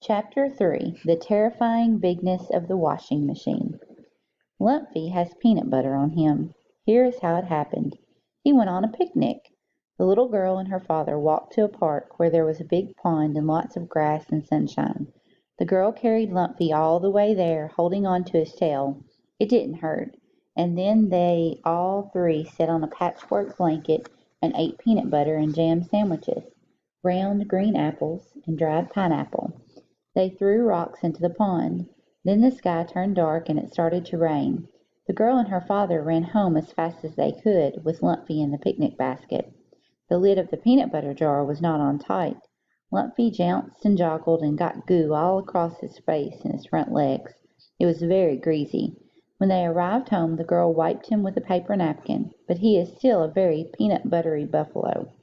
Chapter 3: The Terrifying Bigness of the Washing Machine. Lumpy has peanut butter on him. Here is how it happened. He went on a picnic. The little girl and her father walked to a park where there was a big pond and lots of grass and sunshine. The girl carried Lumpy all the way there, holding on to his tail. It didn't hurt. And then they all three sat on a patchwork blanket and ate peanut butter and jam sandwiches, round green apples, and dried pineapple. They threw rocks into the pond. Then the sky turned dark and it started to rain. The girl and her father ran home as fast as they could, with Lumpy in the picnic basket. The lid of the peanut butter jar was not on tight. Lumpy jounced and joggled and got goo all across his face and his front legs. It was very greasy. When they arrived home, the girl wiped him with a paper napkin, but he is still a very peanut buttery buffalo.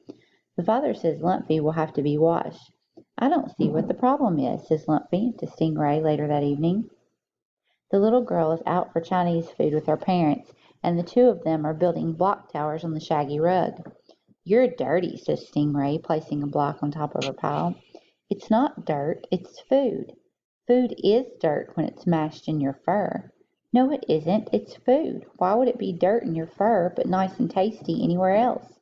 The father says Lumpy will have to be washed. "I don't see what the problem is," says Lumpy to Stingray later that evening. "The little girl is out for Chinese food with her parents, and the two of them are building block towers on the shaggy rug." "You're dirty," says Stingray, placing a block on top of her pile. "It's not dirt, it's food. Food is dirt when it's mashed in your fur." "No, it isn't. It's food. Why would it be dirt in your fur, but nice and tasty anywhere else?"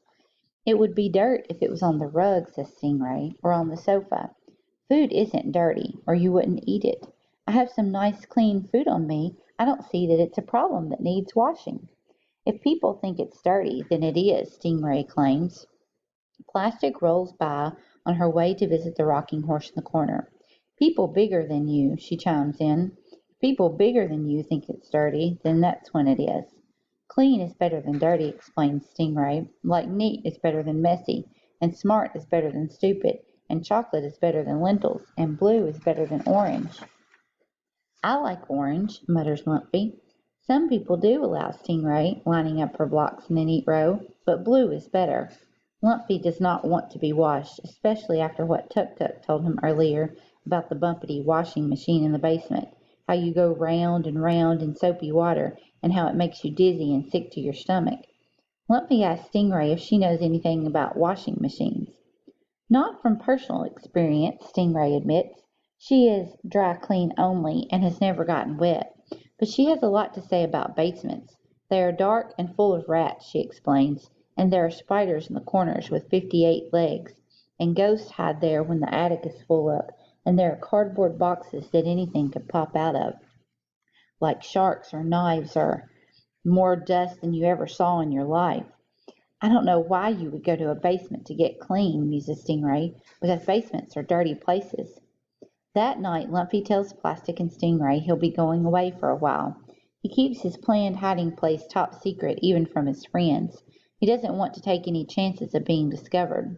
"It would be dirt if it was on the rug," says Stingray, "or on the sofa. Food isn't dirty, or you wouldn't eat it. I have some nice clean food on me. I don't see that it's a problem that needs washing." "If people think it's dirty, then it is," Stingray claims. Plastic rolls by on her way to visit the rocking horse in the corner. "People bigger than you," she chimes in. "If people bigger than you think it's dirty, then that's when it is." "Clean is better than dirty," explains Stingray, "like neat is better than messy, and smart is better than stupid, and chocolate is better than lentils, and blue is better than orange." "I like orange," mutters Lumpy. "Some people do," allows Stingray, lining up her blocks in a neat row, "but blue is better." Lumpy does not want to be washed, especially after what Tuk Tuk told him earlier about the bumpety washing machine in the basement, how you go round and round in soapy water, and how it makes you dizzy and sick to your stomach. Lumpy asks Stingray if she knows anything about washing machines. "Not from personal experience," Stingray admits. She is dry clean only and has never gotten wet. But she has a lot to say about basements. They are dark and full of rats, she explains, and there are spiders in the corners with 58 legs, and ghosts hide there when the attic is full up, and there are cardboard boxes that anything could pop out of, like sharks or knives or more dust than you ever saw in your life. "I don't know why you would go to a basement to get clean," muses Stingray, "because basements are dirty places." That night Lumpy tells Plastic and Stingray he'll be going away for a while. He keeps his planned hiding place top secret even from his friends. He doesn't want to take any chances of being discovered.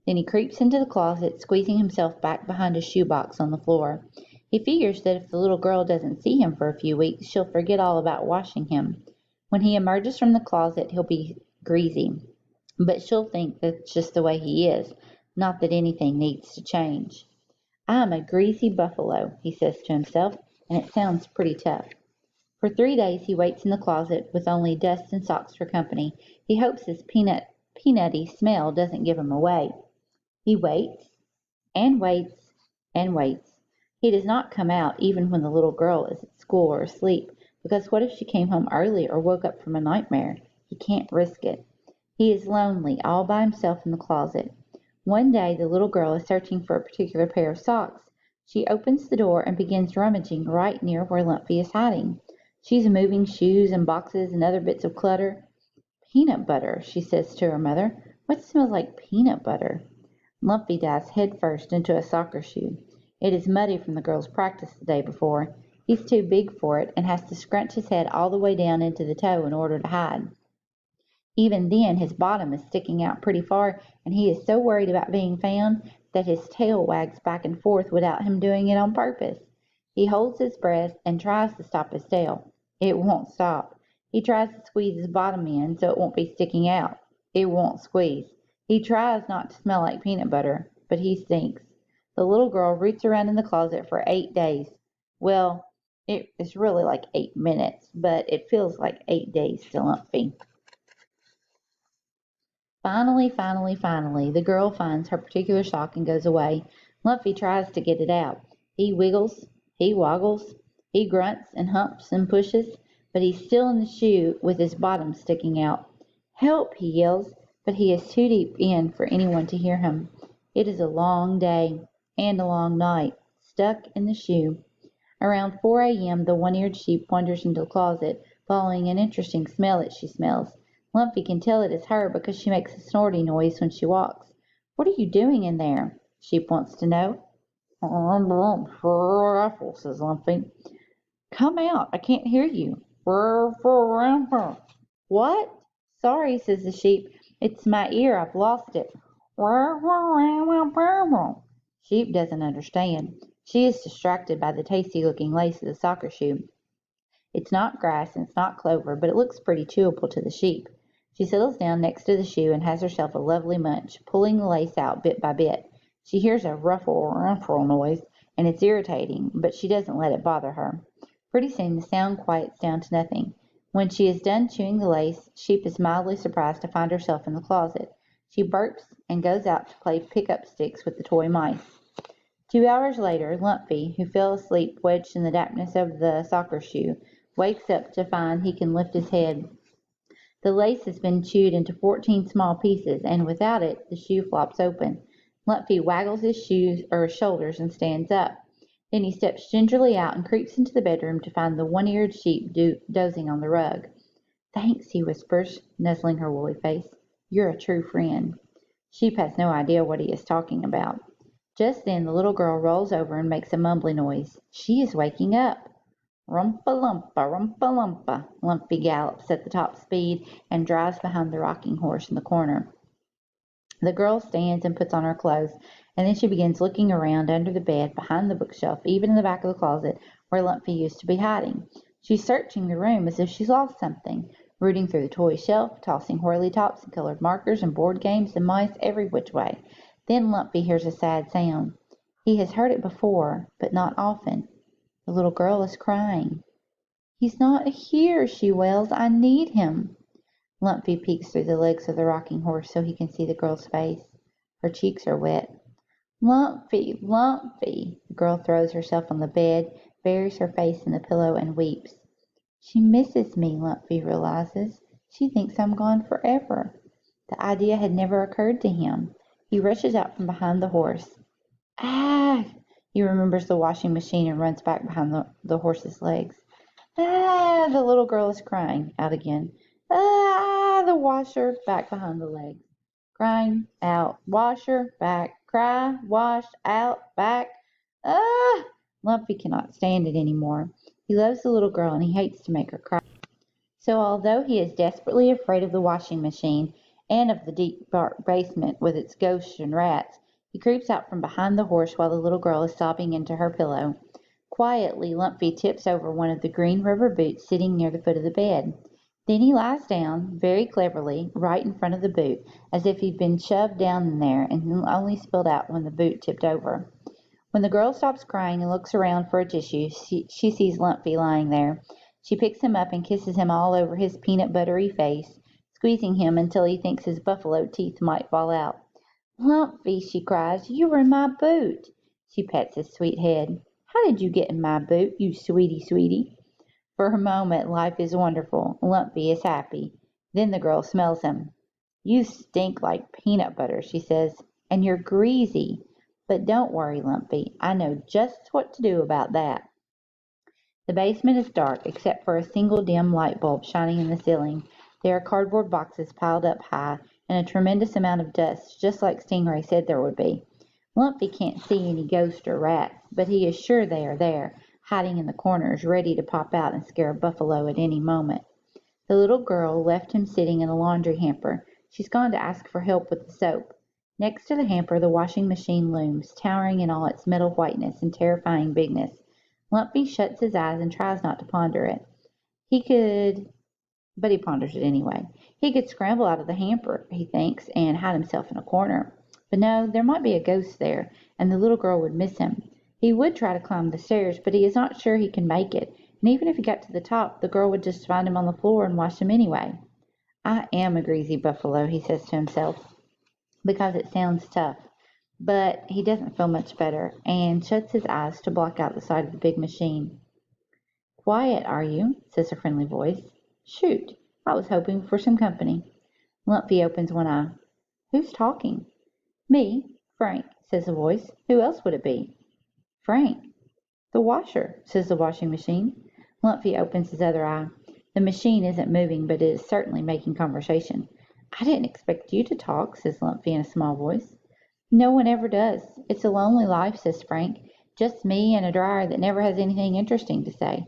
Then he creeps into the closet, squeezing himself back behind a shoebox on the floor. He figures that if the little girl doesn't see him for a few weeks, she'll forget all about washing him. When he emerges from the closet, he'll be greasy, but she'll think that's just the way he is, not that anything needs to change. "I am a greasy buffalo," he says to himself, and it sounds pretty tough. For 3 days he waits in the closet with only dust and socks for company. He hopes his peanutty smell doesn't give him away. He waits, and waits, and waits. He does not come out even when the little girl is at school or asleep, because what if she came home early or woke up from a nightmare? He can't risk it. He is lonely, all by himself in the closet. One day the little girl is searching for a particular pair of socks. She opens the door and begins rummaging right near where Lumpy is hiding. She's moving shoes and boxes and other bits of clutter. "Peanut butter," she says to her mother. "What smells like peanut butter?" Lumpy dives headfirst into a soccer shoe. It is muddy from the girl's practice the day before. He's too big for it and has to scrunch his head all the way down into the toe in order to hide. Even then his bottom is sticking out pretty far, and he is so worried about being found that his tail wags back and forth without him doing it on purpose. He holds his breath and tries to stop his tail. It won't stop. He tries to squeeze his bottom in so it won't be sticking out. It won't squeeze. He tries not to smell like peanut butter, but he stinks. The little girl roots around in the closet for 8 days. Well, it is really like 8 minutes, but it feels like 8 days to Lumpy. Finally, the girl finds her particular sock and goes away. Lumpy tries to get it out. He wiggles, he woggles, he grunts and humps and pushes, but he's still in the shoe with his bottom sticking out. Help! He yells, but he is too deep in for anyone to hear him. It is a long day and a long night, stuck in the shoe. Around 4 a.m. the one-eared sheep wanders into the closet, following an interesting smell that she smells. Lumpy can tell it is her because she makes a snorty noise when she walks. What are you doing in there? Sheep wants to know. I'm for a rifle, says Lumpy. Come out, I can't hear you. What? Sorry, says the sheep. It's my ear, I've lost it. Sheep doesn't understand. She is distracted by the tasty-looking lace of the soccer shoe. It's not grass and it's not clover, but it looks pretty chewable to the sheep. She settles down next to the shoe and has herself a lovely munch, pulling the lace out bit by bit. She hears a ruffle noise, and it's irritating, but she doesn't let it bother her. Pretty soon the sound quiets down to nothing. When she is done chewing the lace, Sheep is mildly surprised to find herself in the closet. She burps and goes out to play pick-up sticks with the toy mice. 2 hours later, Lumpy, who fell asleep wedged in the dampness of the soccer shoe, wakes up to find he can lift his head. The lace has been chewed into 14 small pieces, and without it, the shoe flops open. Lumpy waggles his shoulders and stands up. Then he steps gingerly out and creeps into the bedroom to find the one-eared sheep dozing on the rug. Thanks, he whispers, nuzzling her woolly face. You're a true friend. Sheep has no idea what he is talking about. Just then the little girl rolls over and makes a mumbly noise. She is waking up. Rumpa-lumpa, rumpa-lumpa. Lumpy gallops at the top speed and drives behind the rocking horse in the corner. The girl stands and puts on her clothes, and then she begins looking around under the bed, behind the bookshelf, even in the back of the closet where Lumpy used to be hiding. She's searching the room as if she's lost something, rooting through the toy shelf, tossing whirly tops and colored markers and board games and mice every which way. Then Lumpy hears a sad sound. He has heard it before, but not often. The little girl is crying. He's not here, she wails. I need him. Lumpy peeks through the legs of the rocking horse so he can see the girl's face. Her cheeks are wet. Lumpy, Lumpy. The girl throws herself on the bed, buries her face in the pillow, and weeps. She misses me, Lumpy realizes. She thinks I'm gone forever. The idea had never occurred to him. He rushes out from behind the horse. Ah! He remembers the washing machine and runs back behind the horse's legs. Ah! The little girl is crying out again. Ah! The washer back behind the legs. Crying out. Washer back. Cry. Wash out. Back. Ah! Lumpy cannot stand it anymore. He loves the little girl and he hates to make her cry. So although he is desperately afraid of the washing machine and of the deep dark basement with its ghosts and rats, he creeps out from behind the horse while the little girl is sobbing into her pillow. Quietly, Lumpy tips over one of the green rubber boots sitting near the foot of the bed. Then he lies down, very cleverly, right in front of the boot, as if he'd been shoved down in there and only spilled out when the boot tipped over. When the girl stops crying and looks around for a tissue, she sees Lumpy lying there. She picks him up and kisses him all over his peanut buttery face, squeezing him until he thinks his buffalo teeth might fall out. Lumpy, she cries, you were in my boot. She pets his sweet head. How did you get in my boot, you sweetie? For a moment life is wonderful. Lumpy is happy. Then the girl smells him. You stink like peanut butter, she says, and you're greasy. But don't worry, Lumpy. I know just what to do about that. The basement is dark, except for a single dim light bulb shining in the ceiling. There are cardboard boxes piled up high, and a tremendous amount of dust, just like Stingray said there would be. Lumpy can't see any ghosts or rats, but he is sure they are there, hiding in the corners, ready to pop out and scare a buffalo at any moment. The little girl left him sitting in a laundry hamper. She's gone to ask for help with the soap. Next to the hamper, the washing machine looms, towering in all its metal whiteness and terrifying bigness. Lumpy shuts his eyes and tries not to ponder it. But he ponders it anyway. He could scramble out of the hamper, he thinks, and hide himself in a corner. But no, there might be a ghost there, and the little girl would miss him. He would try to climb the stairs, but he is not sure he can make it, and even if he got to the top, the girl would just find him on the floor and wash him anyway. I am a greasy buffalo, he says to himself, because it sounds tough. but he doesn't feel much better and shuts his eyes to block out the sight of the big machine. "Quiet, are you?" says a friendly voice. "Shoot, I was hoping for some company." Lumpy opens one eye. "Who's talking?" "Me, Frank," says the voice. "Who else would it be?" "Frank." "The washer," says the washing machine. Lumpy opens his other eye. The machine isn't moving, but it is certainly making conversation. "I didn't expect you to talk," says Lumpy in a small voice. "No one ever does. It's a lonely life," says Frank. "Just me and a dryer that never has anything interesting to say."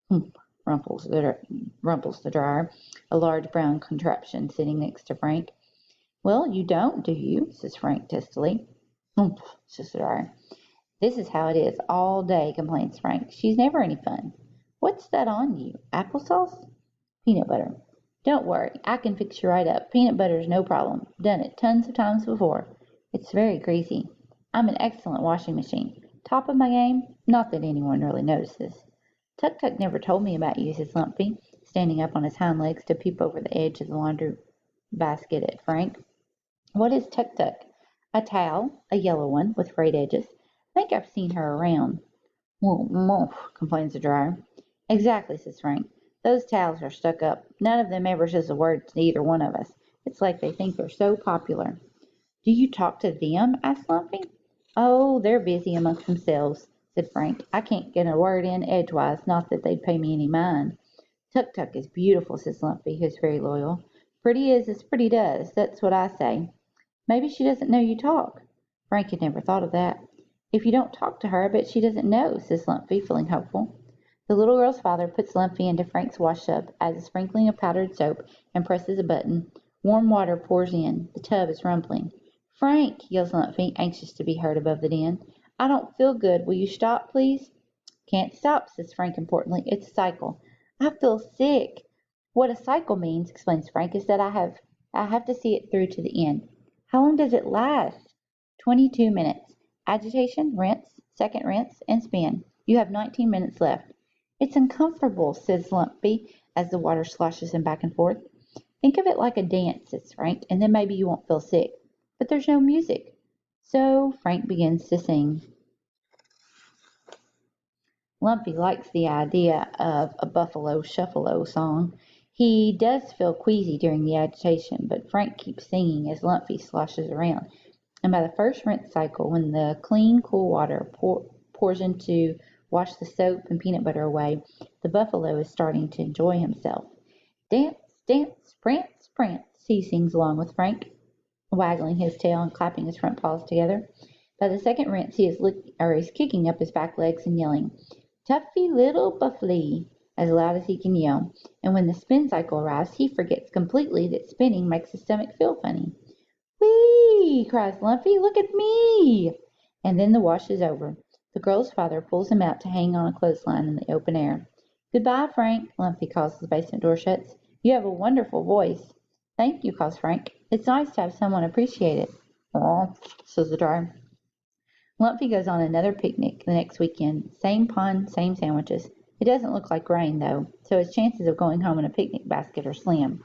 "Humph," rumples the dryer, a large brown contraption sitting next to Frank. "Well, you don't, do you?" says Frank testily. "Humph," says the dryer. "This is how it is all day," complains Frank. "She's never any fun. What's that on you? Apple sauce?" "Peanut butter." "Don't worry, I can fix you right up. Peanut butter's no problem. Done it tons of times before. It's very greasy. I'm an excellent washing machine. Top of my game? Not that anyone really notices." "Tuk Tuk never told me about you," says Lumpy, standing up on his hind legs to peep over the edge of the laundry basket at Frank. "What is Tuk Tuk?" "A towel, a yellow one, with frayed edges. I think I've seen her around." "Woof," complains the dryer. "Exactly," says Frank. "Those towels are stuck up. None of them ever says a word to either one of us. It's like they think they're so popular." "Do you talk to them?" asked Lumpy. "Oh, they're busy amongst themselves," said Frank. "I can't get a word in edgewise, not that they'd pay me any mind." "Tuk Tuk is beautiful," says Lumpy, who's very loyal. "Pretty is as pretty does, that's what I say." "Maybe she doesn't know you talk." Frank had never thought of that. "If you don't talk to her, I bet she doesn't know," says Lumpy, feeling hopeful. The little girl's father puts Lumpy into Frank's wash tub, adds a sprinkling of powdered soap, and presses a button. Warm water pours in. The tub is rumbling. "Frank!" yells Lumpy, anxious to be heard above the din. "I don't feel good. Will you stop, please?" "Can't stop," says Frank importantly. "It's a cycle." "I feel sick." "What a cycle means," explains Frank, "is that I have to see it through to the end." "How long does it last?" 22 minutes. Agitation, rinse, second rinse, and spin. You have 19 minutes left." "It's uncomfortable," says Lumpy, as the water sloshes him back and forth. "Think of it like a dance," says Frank, "and then maybe you won't feel sick." "But there's no music." So Frank begins to sing. Lumpy likes the idea of a Buffalo Shuffalo song. He does feel queasy during the agitation, but Frank keeps singing as Lumpy sloshes around, and by the first rinse cycle, when the clean, cool water pours in to wash the soap and peanut butter away, the buffalo is starting to enjoy himself. "Dance, dance, prance, prance," he sings along with Frank, waggling his tail and clapping his front paws together. By the second rinse he is kicking up his back legs and yelling, "Tuffy little Buffly," as loud as he can yell. And when the spin cycle arrives, he forgets completely that spinning makes his stomach feel funny. "Whee!" cries Lumpy. "Look at me!" And then the wash is over. The girl's father pulls him out to hang on a clothesline in the open air. "Goodbye, Frank," Lumpy calls as the basement door shuts. "You have a wonderful voice." "Thank you," calls Frank. "It's nice to have someone appreciate it." "Aw," says the dryer. Lumpy goes on another picnic the next weekend. Same pond, same sandwiches. It doesn't look like rain, though, so his chances of going home in a picnic basket are slim.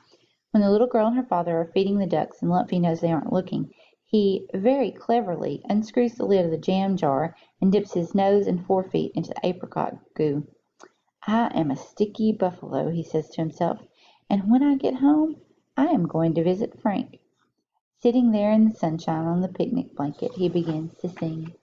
When the little girl and her father are feeding the ducks and Lumpy knows they aren't looking, he very cleverly unscrews the lid of the jam jar and dips his nose and forefeet into the apricot goo. "I am a sticky buffalo," he says to himself, "and when I get home I am going to visit Frank." Sitting there in the sunshine on the picnic blanket, he begins to sing.